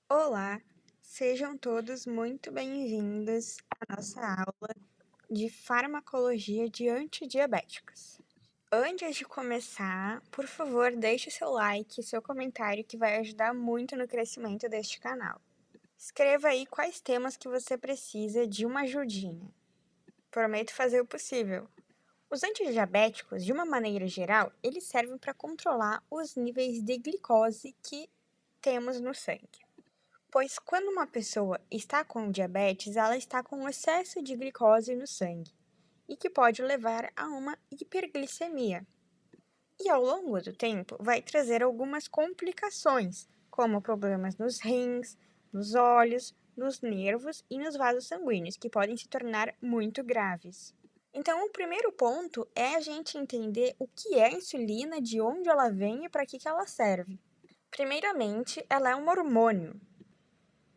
Olá, sejam todos muito bem-vindos à nossa aula de farmacologia de antidiabéticos. Antes de começar, por favor, deixe seu like e seu comentário que vai ajudar muito no crescimento deste canal. Escreva aí quais temas que você precisa de uma ajudinha. Prometo fazer o possível. Os antidiabéticos, de uma maneira geral, eles servem para controlar os níveis de glicose que temos no sangue. Pois quando uma pessoa está com diabetes, ela está com excesso de glicose no sangue, e que pode levar a uma hiperglicemia. E ao longo do tempo, vai trazer algumas complicações, como problemas nos rins, nos olhos, nos nervos e nos vasos sanguíneos, que podem se tornar muito graves. Então, o primeiro ponto é a gente entender o que é a insulina, de onde ela vem e para que ela serve. Primeiramente, ela é um hormônio.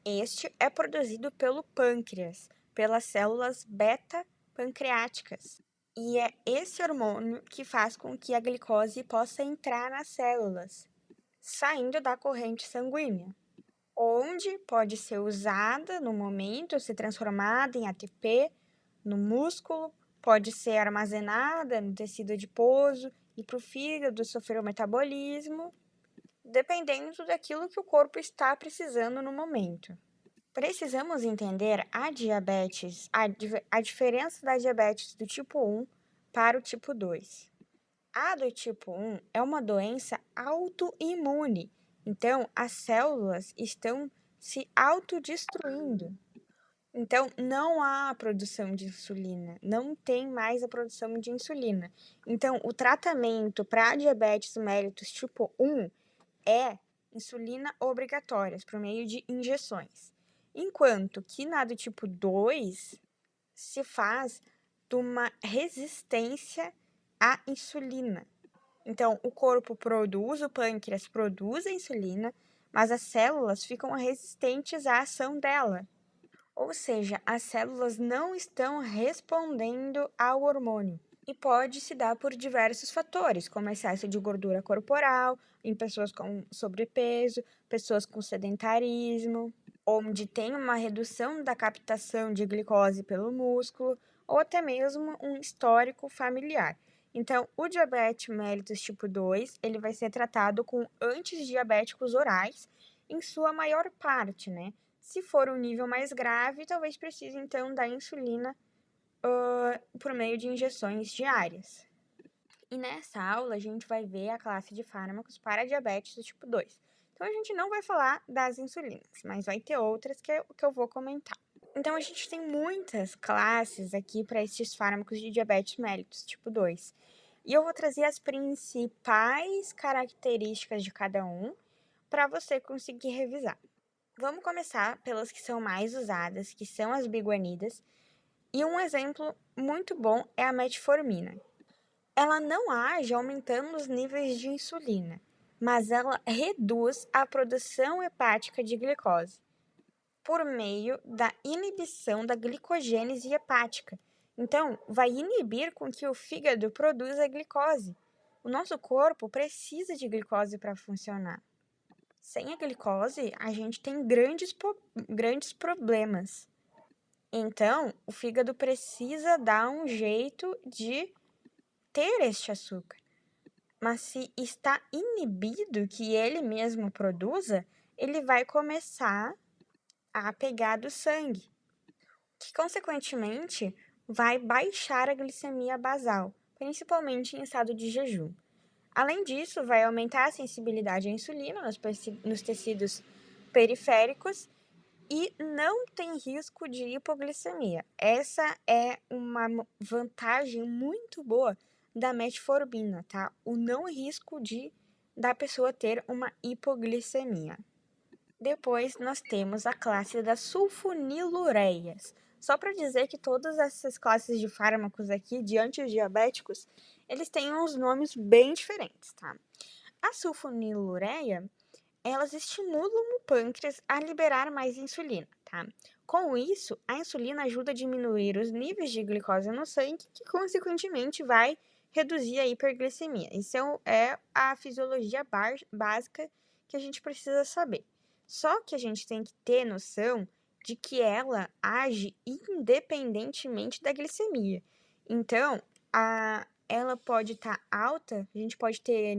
Este é produzido pelo pâncreas, pelas células beta-pancreáticas. E é esse hormônio que faz com que a glicose possa entrar nas células, saindo da corrente sanguínea, onde pode ser usada no momento, ser transformada em ATP no músculo, pode ser armazenada no tecido adiposo e para o fígado sofrer o metabolismo, dependendo daquilo que o corpo está precisando no momento. Precisamos entender a diferença da diabetes do tipo 1 para o tipo 2. A do tipo 1 é uma doença autoimune, então as células estão se autodestruindo. Então, não há a produção de insulina, não tem mais a produção de insulina. Então, o tratamento para diabetes mellitus tipo 1 é insulina obrigatória, por meio de injeções. Enquanto que na do tipo 2 se faz de uma resistência à insulina. Então, o corpo produz, o pâncreas produz a insulina, mas as células ficam resistentes à ação dela. Ou seja, as células não estão respondendo ao hormônio. E pode se dar por diversos fatores, como excesso de gordura corporal, em pessoas com sobrepeso, pessoas com sedentarismo, onde tem uma redução da captação de glicose pelo músculo, ou até mesmo um histórico familiar. Então, o diabetes mellitus tipo 2, ele vai ser tratado com antidiabéticos orais, em sua maior parte, né? Se for um nível mais grave, talvez precise então da insulina por meio de injeções diárias. E nessa aula a gente vai ver a classe de fármacos para diabetes do tipo 2. Então a gente não vai falar das insulinas, mas vai ter outras que eu vou comentar. Então a gente tem muitas classes aqui para esses fármacos de diabetes mellitus tipo 2. E eu vou trazer as principais características de cada um para você conseguir revisar. Vamos começar pelas que são mais usadas, que são as biguanidas. E um exemplo muito bom é a metformina. Ela não age aumentando os níveis de insulina, mas ela reduz a produção hepática de glicose por meio da inibição da glicogênese hepática. Então, vai inibir com que o fígado produza glicose. O nosso corpo precisa de glicose para funcionar. Sem a glicose, a gente tem grandes problemas. Então, o fígado precisa dar um jeito de ter este açúcar. Mas se está inibido que ele mesmo produza, ele vai começar a pegar do sangue, que consequentemente vai baixar a glicemia basal, principalmente em estado de jejum. Além disso, vai aumentar a sensibilidade à insulina nos tecidos periféricos e não tem risco de hipoglicemia. Essa é uma vantagem muito boa da metformina, tá? O não risco da pessoa ter uma hipoglicemia. Depois nós temos a classe das sulfonilureias. Só para dizer que todas essas classes de fármacos aqui, de antidiabéticos, eles têm uns nomes bem diferentes, tá? A sulfonilureia, elas estimulam o pâncreas a liberar mais insulina, tá? Com isso, a insulina ajuda a diminuir os níveis de glicose no sangue, que consequentemente vai reduzir a hiperglicemia. Isso é a fisiologia básica que a gente precisa saber. Só que a gente tem que ter noção de que ela age independentemente da glicemia. Então, ela pode estar alta, a gente pode ter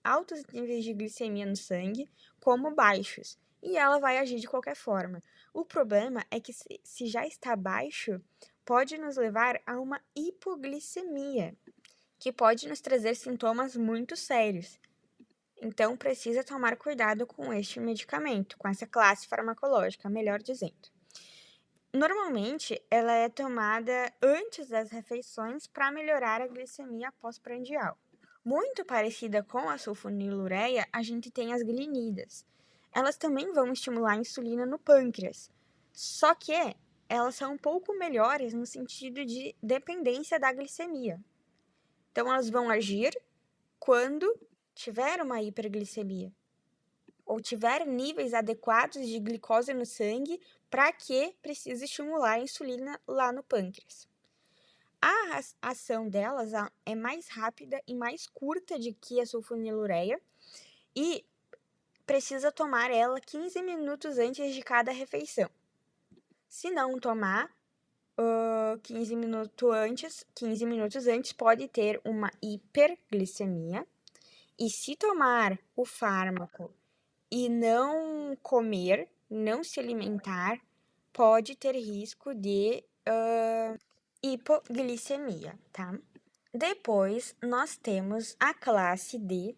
altos níveis de glicemia no sangue, como baixos, e ela vai agir de qualquer forma. O problema é que se já está baixo, pode nos levar a uma hipoglicemia, que pode nos trazer sintomas muito sérios. Então, precisa tomar cuidado com este medicamento, com essa classe farmacológica, melhor dizendo. Normalmente, ela é tomada antes das refeições para melhorar a glicemia pós-prandial. Muito parecida com a sulfonilureia, a gente tem as glinidas. Elas também vão estimular a insulina no pâncreas, só que elas são um pouco melhores no sentido de dependência da glicemia. Então, elas vão agir quando tiver uma hiperglicemia ou tiver níveis adequados de glicose no sangue para que precise estimular a insulina lá no pâncreas. A ação delas é mais rápida e mais curta do que a sulfonilureia e precisa tomar ela 15 minutos antes de cada refeição. Se não tomar 15 minutos antes, pode ter uma hiperglicemia. E se tomar o fármaco e não comer, não se alimentar, pode ter risco de hipoglicemia, tá? Depois, nós temos a classe de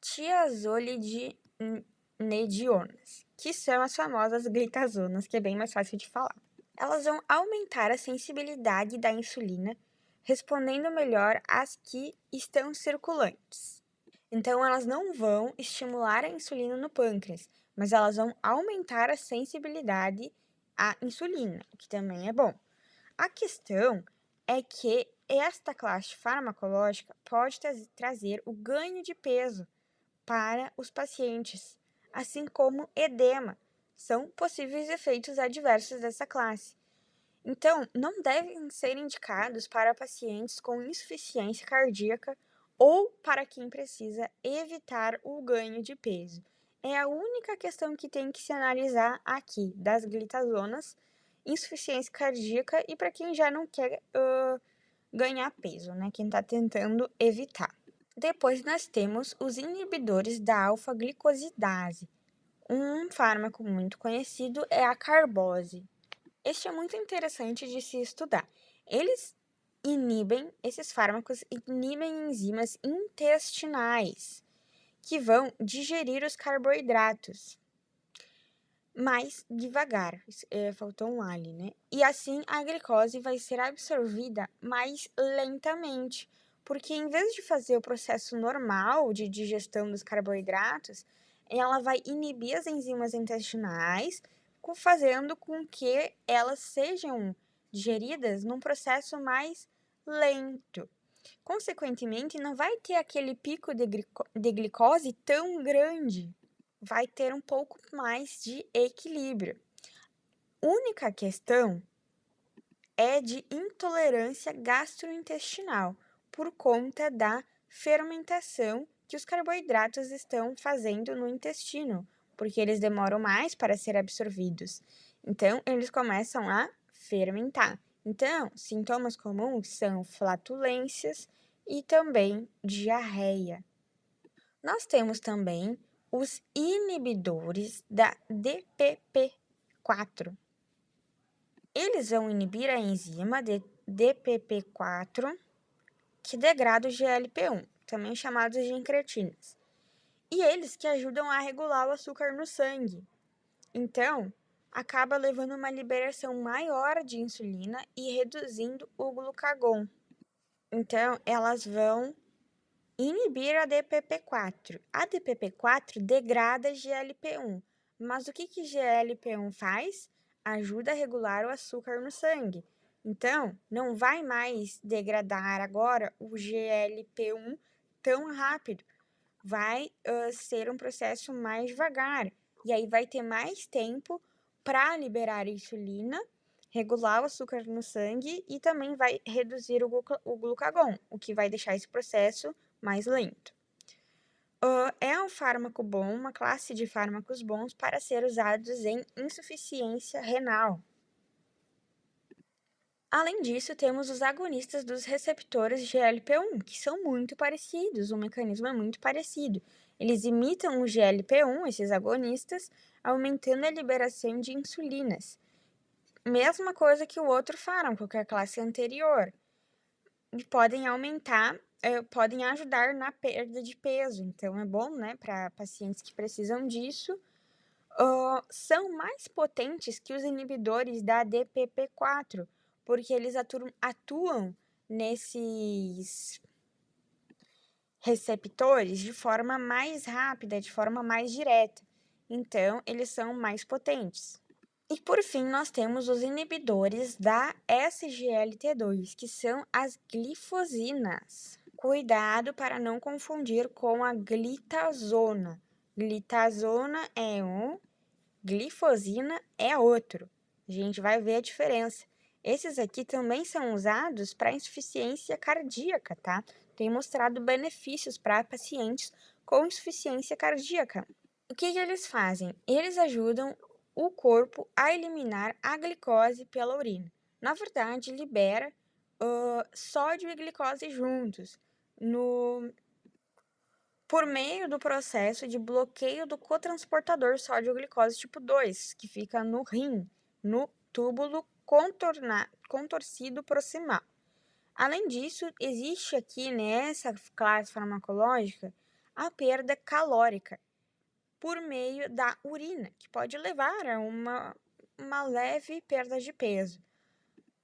tiazolidinedionas, que são as famosas glitazonas, que é bem mais fácil de falar. Elas vão aumentar a sensibilidade da insulina, respondendo melhor às que estão circulantes. Então, elas não vão estimular a insulina no pâncreas, mas elas vão aumentar a sensibilidade à insulina, o que também é bom. A questão é que esta classe farmacológica pode trazer o ganho de peso para os pacientes, assim como edema. São possíveis efeitos adversos dessa classe. Então, não devem ser indicados para pacientes com insuficiência cardíaca ou para quem precisa evitar o ganho de peso. É a única questão que tem que se analisar aqui, das glitazonas, insuficiência cardíaca e para quem já não quer ganhar peso, né? Quem está tentando evitar. Depois nós temos os inibidores da alfa-glicosidase. Um fármaco muito conhecido é a carbose. Este é muito interessante de se estudar. Esses fármacos inibem enzimas intestinais que vão digerir os carboidratos mais devagar. Faltou um ali, né? E assim a glicose vai ser absorvida mais lentamente, porque em vez de fazer o processo normal de digestão dos carboidratos, ela vai inibir as enzimas intestinais, fazendo com que elas sejam digeridas num processo mais lento. Consequentemente, não vai ter aquele pico de glicose tão grande, vai ter um pouco mais de equilíbrio. Única questão é de intolerância gastrointestinal, por conta da fermentação que os carboidratos estão fazendo no intestino, porque eles demoram mais para ser absorvidos. Então, eles começam a fermentar. Então, sintomas comuns são flatulências e também diarreia. Nós temos também os inibidores da DPP-4. Eles vão inibir a enzima DPP-4, que degrada o GLP-1, também chamados de incretinas. E eles que ajudam a regular o açúcar no sangue. Então, acaba levando uma liberação maior de insulina e reduzindo o glucagon. Então, elas vão inibir a DPP-4. A DPP-4 degrada GLP-1. Mas o que GLP-1 faz? Ajuda a regular o açúcar no sangue. Então, não vai mais degradar agora o GLP-1 tão rápido. Vai ser um processo mais devagar. E aí vai ter mais tempo para liberar a insulina, regular o açúcar no sangue e também vai reduzir o glucagon, o que vai deixar esse processo mais lento. É um fármaco bom, uma classe de fármacos bons para ser usados em insuficiência renal. Além disso, temos os agonistas dos receptores GLP-1, que são muito parecidos, o mecanismo é muito parecido. Eles imitam o GLP-1, esses agonistas, aumentando a liberação de insulinas. Mesma coisa que o outro fármaco, que é a classe anterior. E podem ajudar na perda de peso. Então, é bom, né, para pacientes que precisam disso. São mais potentes que os inibidores da DPP-4, porque eles atuam nesses receptores de forma mais rápida, de forma mais direta. Então, eles são mais potentes. E por fim, nós temos os inibidores da SGLT2, que são as glifosinas. Cuidado para não confundir com a glitazona. Glitazona é um, glifosina é outro. A gente vai ver a diferença. Esses aqui também são usados para insuficiência cardíaca, tá? Tem mostrado benefícios para pacientes com insuficiência cardíaca. O que eles fazem? Eles ajudam o corpo a eliminar a glicose pela urina. Na verdade, libera sódio e glicose juntos por meio do processo de bloqueio do cotransportador sódio-glicose tipo 2, que fica no rim, no túbulo contorcido proximal. Além disso, existe aqui nessa classe farmacológica a perda calórica por meio da urina, que pode levar a uma leve perda de peso.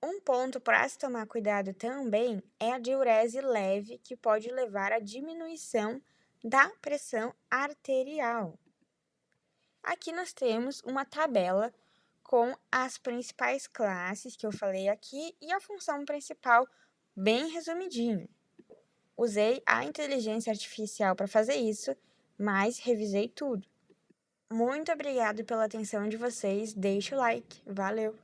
Um ponto para se tomar cuidado também é a diurese leve, que pode levar à diminuição da pressão arterial. Aqui nós temos uma tabela com as principais classes que eu falei aqui e a função principal bem resumidinho. Usei a inteligência artificial para fazer isso, mas revisei tudo. Muito obrigado pela atenção de vocês. Deixe o like. Valeu!